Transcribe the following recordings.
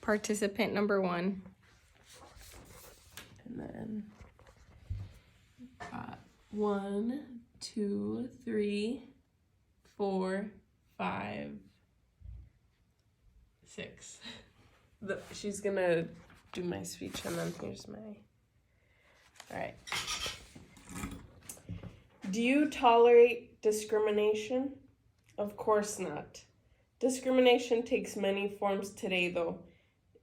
participant number 1. And then 1, 2, 3, 4, 5, 6. She's gonna do my speech, and then here's my... All right. Do you tolerate discrimination? Of course not. Discrimination takes many forms today, though.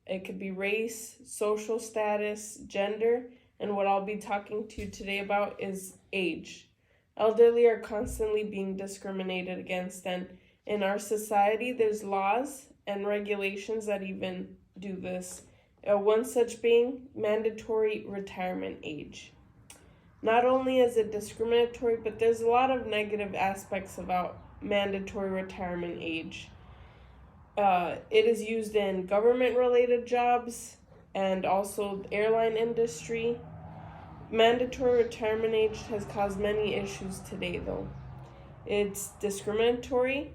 It could be race, social status, gender, and what I'll be talking to you today about is age. Elderly are constantly being discriminated against, and in our society, there's laws and regulations that even do this. One such being mandatory retirement age. Not only is it discriminatory, but there's a lot of negative aspects about mandatory retirement age. It is used in government-related jobs and also the airline industry. Mandatory retirement age has caused many issues today, though. It's discriminatory,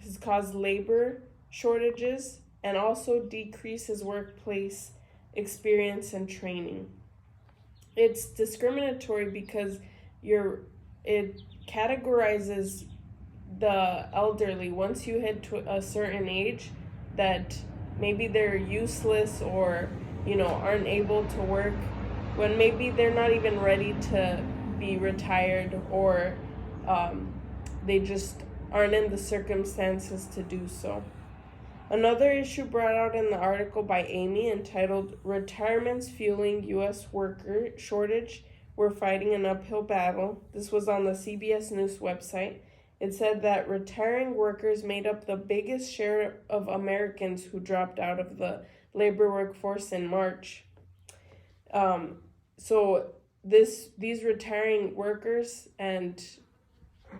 has caused labor shortages, and also decreases workplace experience and training. It's discriminatory because it categorizes the elderly once you hit to a certain age that maybe they're useless or aren't able to work, when maybe they're not even ready to be retired, or they just aren't in the circumstances to do so. Another issue brought out in the article by Amy, entitled "Retirements Fueling U.S. Worker Shortage, We're Fighting an Uphill Battle." This was on the CBS News website. It said that retiring workers made up the biggest share of Americans who dropped out of the labor workforce in March. So these retiring workers and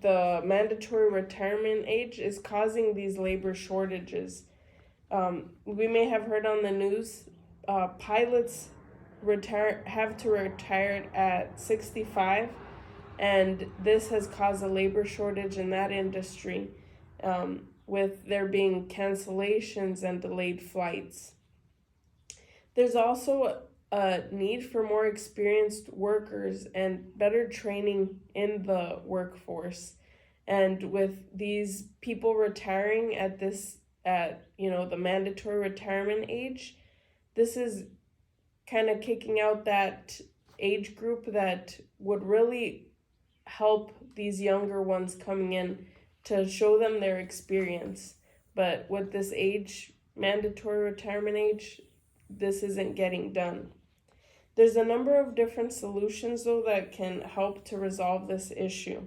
the mandatory retirement age is causing these labor shortages. We may have heard on the news, pilots have to retire at 65, and this has caused a labor shortage in that industry, with there being cancellations and delayed flights. There's also a need for more experienced workers and better training in the workforce. And with these people retiring at the mandatory retirement age, this is kind of kicking out that age group that would really help these younger ones coming in to show them their experience. But with this mandatory retirement age, this isn't getting done. There's a number of different solutions, though, that can help to resolve this issue.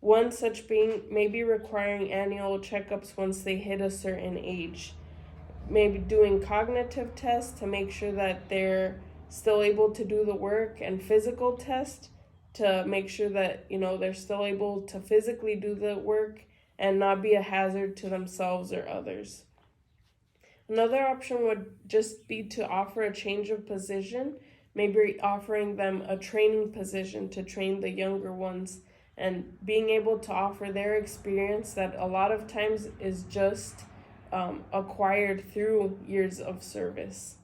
One such being maybe requiring annual checkups once they hit a certain age. Maybe doing cognitive tests to make sure that they're still able to do the work, and physical tests to make sure that they're still able to physically do the work and not be a hazard to themselves or others. Another option would just be to offer a change of position, maybe offering them a training position to train the younger ones, and being able to offer their experience that a lot of times is just acquired through years of service.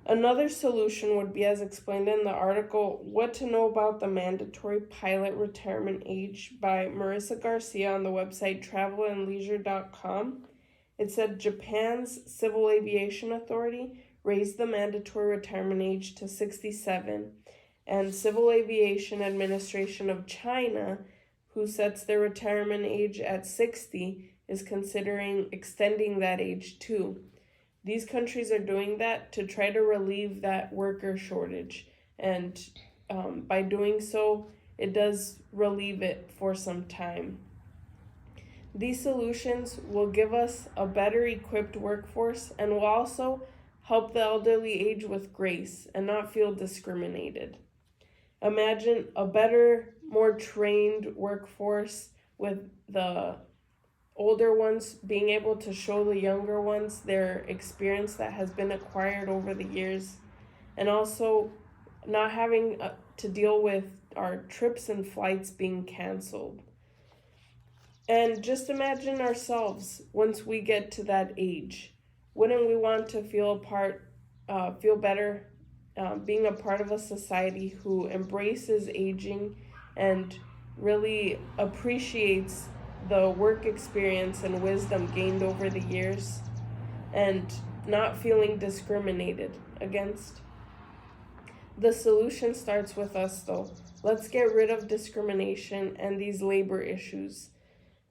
Another solution would be, as explained in the article, What to Know About the Mandatory Pilot Retirement Age by Marissa Garcia on the website travelandleisure.com. It said Japan's Civil Aviation Authority raised the mandatory retirement age to 67, and Civil Aviation Administration of China, who sets their retirement age at 60, is considering extending that age too. These countries are doing that to try to relieve that worker shortage, and by doing so, it does relieve it for some time. These solutions will give us a better equipped workforce and will also help the elderly age with grace and not feel discriminated. Imagine a better, more trained workforce with the older ones being able to show the younger ones their experience that has been acquired over the years, and also not having to deal with our trips and flights being canceled. And just imagine ourselves once we get to that age. Wouldn't we want to feel better, being a part of a society who embraces aging and really appreciates the work experience and wisdom gained over the years, and not feeling discriminated against? The solution starts with us, though. Let's get rid of discrimination and these labor issues.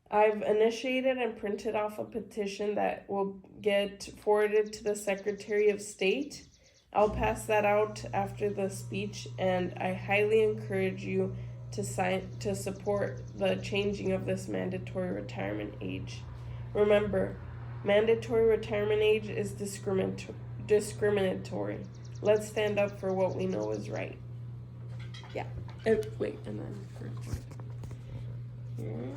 I've initiated and printed off a petition that will get forwarded to the Secretary of State. I'll pass that out after the speech, and I highly encourage you to support the changing of this mandatory retirement age. Remember, mandatory retirement age is discriminatory. Let's stand up for what we know is right. Yeah. And then record. Here.